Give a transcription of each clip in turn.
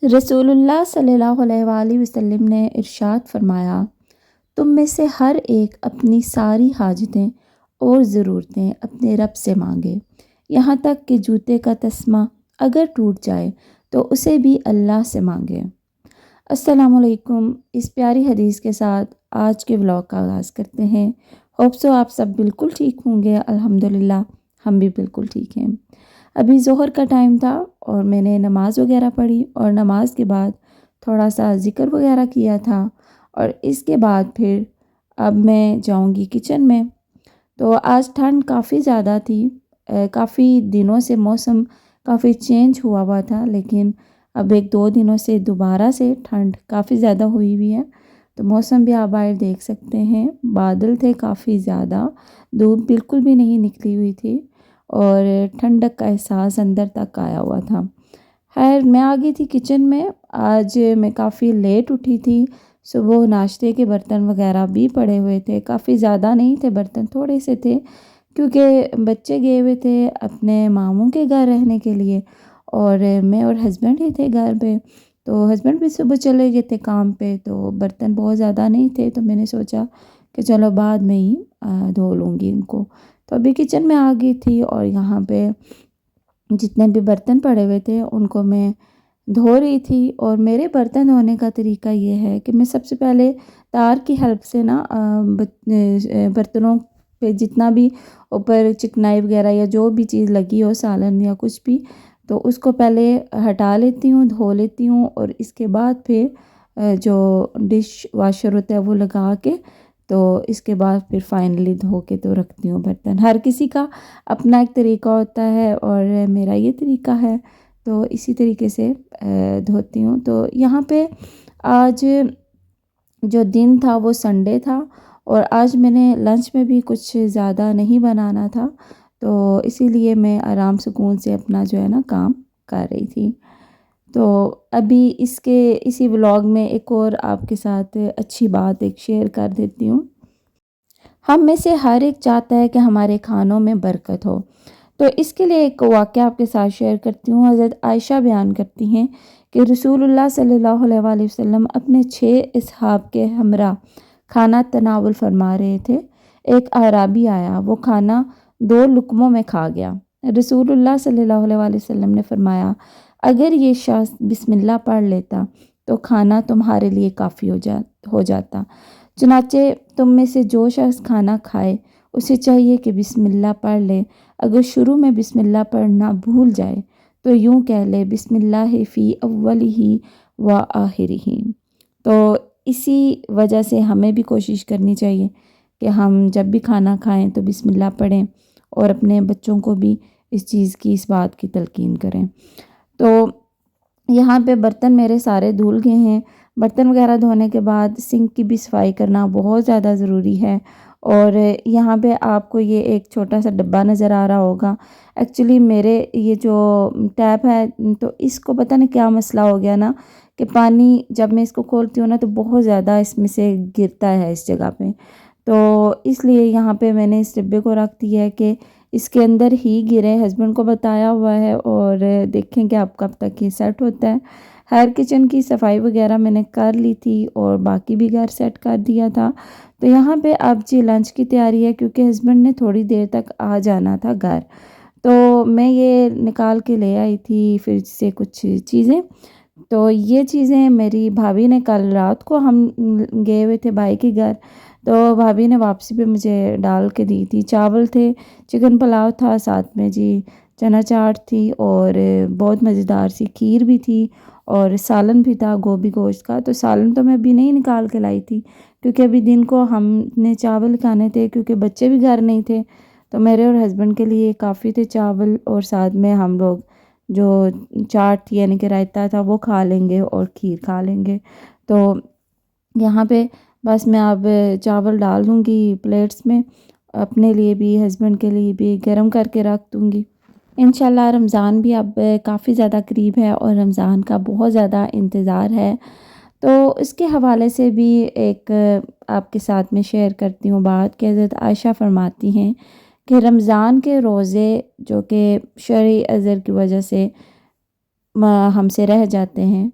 रसूलुल्लाह सल्लल्लाहु अलैहि वसल्लम ने इरशाद फरमाया, तुम में से हर एक अपनी सारी हाजतें और ज़रूरतें अपने रब से मांगे, यहाँ तक कि जूते का तस्मा अगर टूट जाए तो उसे भी अल्लाह से मांगे। अस्सलामु अलैकुम। इस प्यारी हदीस के साथ आज के व्लॉग का आगाज़ करते हैं। होप सो आप सब बिल्कुल ठीक होंगे। अल्हम्दुलिल्लाह हम भी बिल्कुल ठीक हैं। अभी ज़ोहर का टाइम था और मैंने नमाज़ वगैरह पढ़ी और नमाज के बाद थोड़ा सा ज़िक्र वगैरह किया था और इसके बाद फिर अब मैं जाऊंगी किचन में। तो आज ठंड काफ़ी ज़्यादा थी। काफ़ी दिनों से मौसम काफ़ी चेंज हुआ हुआ था, लेकिन अब 1-2 दिनों से दोबारा से ठंड काफ़ी ज़्यादा हुई हुई है। तो मौसम भी आप बाहर देख सकते हैं, बादल थे काफ़ी ज़्यादा, धूप बिल्कुल भी नहीं निकली हुई थी और ठंडक का एहसास अंदर तक आया हुआ था। खैर मैं आ गई थी किचन में। आज मैं काफ़ी लेट उठी थी। सुबह नाश्ते के बर्तन वगैरह भी पड़े हुए थे, काफ़ी ज़्यादा नहीं थे बर्तन, थोड़े से थे, क्योंकि बच्चे गए हुए थे अपने मामू के घर रहने के लिए और मैं और हस्बैंड ही थे घर पे। तो हस्बैंड भी सुबह चले गए थे काम पे, तो बर्तन बहुत ज़्यादा नहीं थे, तो मैंने सोचा कि चलो बाद में ही धो लूँगी इनको। तो अभी किचन में आ गई थी और यहाँ पे जितने भी बर्तन पड़े हुए थे उनको मैं धो रही थी। और मेरे बर्तन धोने का तरीका ये है कि मैं सबसे पहले तार की हेल्प से ना बर्तनों पे जितना भी ऊपर चिकनाई वगैरह या जो भी चीज़ लगी हो, सालन या कुछ भी, तो उसको पहले हटा लेती हूँ, धो लेती हूँ और इसके बाद फिर जो डिश वाशर होता है वो लगा के, तो इसके बाद फिर फाइनली धो के तो रखती हूँ बर्तन। हर किसी का अपना एक तरीका होता है और मेरा ये तरीका है, तो इसी तरीके से धोती हूँ। तो यहाँ पे आज जो दिन था वो संडे था और आज मैंने लंच में भी कुछ ज़्यादा नहीं बनाना था, तो इसीलिए मैं आराम सुकून से अपना जो है ना काम कर रही थी। तो अभी इसके इसी व्लॉग में एक और आपके साथ अच्छी बात एक शेयर कर देती हूँ। हम में से हर एक चाहता है कि हमारे खानों में बरकत हो, तो इसके लिए एक वाक़या आपके साथ शेयर करती हूँ। हज़रत आयशा बयान करती हैं कि रसूलुल्लाह सल्लल्लाहु अलैहि वसल्लम अपने 6 असहाब के हमरा खाना तनावुल फरमा रहे थे। एक अराबी आया, वो खाना 2 लुक़मों में खा गया। रसूलुल्लाह सल्लल्लाहु अलैहि वसल्लम ने फरमाया, अगर ये शख़्स बिस्मिल्लाह पढ़ लेता तो खाना तुम्हारे लिए काफ़ी हो जाता। चुनाचे तुम में से जो शख़्स खाना खाए उसे चाहिए कि बिस्मिल्लाह पढ़ ले। अगर शुरू में बिस्मिल्लाह पढ़ना भूल जाए तो यूँ कह ले, बिस्मिल्लाह फ़ी अव्वलिही व आखिरिही। तो इसी वजह से हमें भी कोशिश करनी चाहिए कि हम जब भी खाना खाएं तो बिस्मिल्लाह पढ़ें और अपने बच्चों को भी इस चीज़ की, इस बात की तलकीन करें। तो यहाँ पे बर्तन मेरे सारे धुल गए हैं। बर्तन वगैरह धोने के बाद सिंक की भी सफाई करना बहुत ज़्यादा ज़रूरी है। और यहाँ पे आपको ये एक छोटा सा डब्बा नज़र आ रहा होगा। एक्चुअली मेरे ये जो टैप है, तो इसको पता नहीं क्या मसला हो गया ना, कि पानी जब मैं इसको खोलती हूँ ना तो बहुत ज़्यादा इसमें से गिरता है इस जगह पे। तो इसलिए यहाँ पे मैंने इस डिब्बे को रख दिया है कि इसके अंदर ही गिरे। हस्बैंड को बताया हुआ है और देखें कि आप कब तक ये सेट होता है। हर किचन की सफाई वगैरह मैंने कर ली थी और बाकी भी घर सेट कर दिया था। तो यहाँ पे अब जी लंच की तैयारी है, क्योंकि हस्बैंड ने थोड़ी देर तक आ जाना था घर। तो मैं ये निकाल के ले आई थी फ्रिज से कुछ चीज़ें। तो ये चीज़ें मेरी भाभी ने कल रात को, हम गए हुए थे भाई के घर, तो भाभी ने वापसी पे मुझे डाल के दी थी। चावल थे, चिकन पुलाव था, साथ में जी चना चाट थी और बहुत मज़ेदार सी खीर भी थी और सालन भी था गोभी गोश्त का। तो सालन तो मैं अभी नहीं निकाल के लाई थी, क्योंकि अभी दिन को हमने चावल खाने थे, क्योंकि बच्चे भी घर नहीं थे। तो मेरे और हस्बैंड के लिए काफ़ी थे चावल और साथ में हम लोग जो चाट थी यानी कि रायता था वो खा लेंगे और खीर खा लेंगे। तो यहाँ पे बस मैं अब चावल डाल दूँगी प्लेट्स में, अपने लिए भी हस्बैंड के लिए भी गर्म करके रख दूँगी। इंशाल्लाह रमज़ान भी अब काफ़ी ज़्यादा करीब है और रमज़ान का बहुत ज़्यादा इंतज़ार है। तो इसके हवाले से भी एक आपके साथ में शेयर करती हूँ बात कि हज़रत आयशा फरमाती हैं कि रमज़ान के रोज़े जो कि शरई अज़र की वजह से हमसे रह जाते हैं,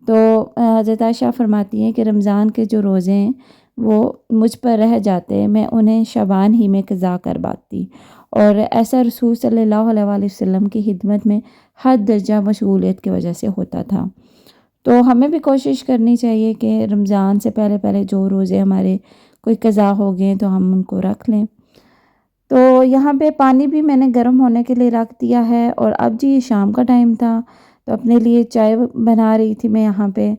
तो हज़रत आयशा फरमाती हैं कि रमज़ान के जो रोज़े हैं वो मुझ पर रह जाते, मैं उन्हें शबान ही में क़ज़ा कर बाती। और ऐसा रसूल सल्लल्लाहु अलैहि वसल्लम की खिदमत में हर दर्जा मशगूलियत की वजह से होता था। तो हमें भी कोशिश करनी चाहिए कि रमज़ान से पहले पहले जो रोज़े हमारे कोई क़ज़ा हो गए तो हम उनको रख लें। तो यहाँ पे पानी भी मैंने गर्म होने के लिए रख दिया है। और अब जी शाम का टाइम था, तो अपने लिए चाय बना रही थी मैं यहाँ पे।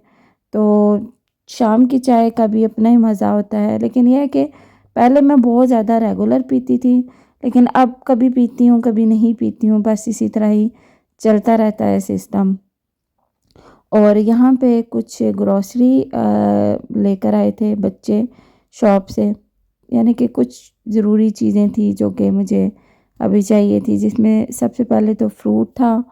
तो शाम की चाय का भी अपना ही मज़ा होता है, लेकिन यह है कि पहले मैं बहुत ज़्यादा रेगुलर पीती थी, लेकिन अब कभी पीती हूँ कभी नहीं पीती हूँ, बस इसी तरह ही चलता रहता है सिस्टम। और यहाँ पे कुछ ग्रॉसरी लेकर आए थे बच्चे शॉप से, यानी कि कुछ ज़रूरी चीज़ें थी जो कि मुझे अभी चाहिए थी, जिसमें सबसे पहले तो फ्रूट था।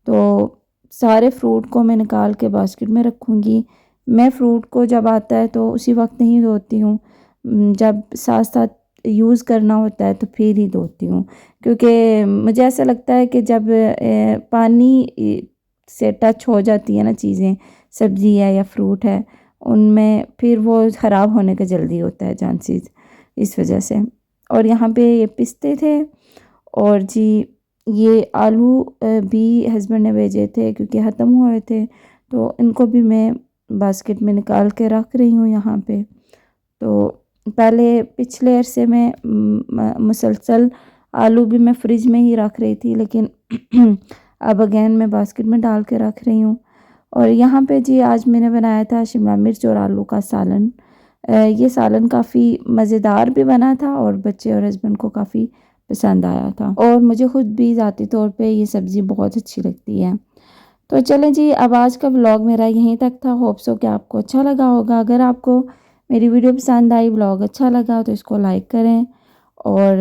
तो सारे फ्रूट को मैं निकाल के बास्केट में रखूँगी। मैं फ्रूट को जब आता है तो उसी वक्त नहीं धोती हूँ, जब साथ साथ यूज़ करना होता है तो फिर ही धोती हूँ, क्योंकि मुझे ऐसा लगता है कि जब पानी से टच हो जाती है ना चीज़ें, सब्ज़ी है या फ्रूट है, उनमें फिर वो ख़राब होने का जल्दी होता है चांसेस, इस वजह से। और यहाँ पे ये पिस्ते थे, और जी ये आलू भी हस्बैंड ने भेजे थे क्योंकि ख़त्म हुए थे, तो इनको भी मैं बास्केट में निकाल के रख रही हूँ यहाँ पे। तो पहले पिछले अरसे में मुसलसल आलू भी मैं फ्रिज में ही रख रही थी, लेकिन अब अगेन मैं बास्केट में डाल के रख रही हूँ। और यहाँ पे जी आज मैंने बनाया था शिमला मिर्च और आलू का सालन। ये सालन काफ़ी मज़ेदार भी बना था और बच्चे और हस्बैंड को काफ़ी पसंद आया था, और मुझे ख़ुद भी ज़ाती तौर पे ये सब्ज़ी बहुत अच्छी लगती है। तो चलें जी, अब आज का व्लॉग मेरा यहीं तक था। होप सो कि आपको अच्छा लगा होगा। अगर आपको मेरी वीडियो पसंद आई, व्लॉग अच्छा लगा, तो इसको लाइक करें, और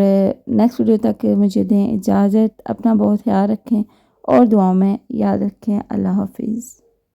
नेक्स्ट वीडियो तक मुझे दें इजाज़त। अपना बहुत ख्याल रखें और दुआओं में याद रखें। अल्लाह हाफ़िज़।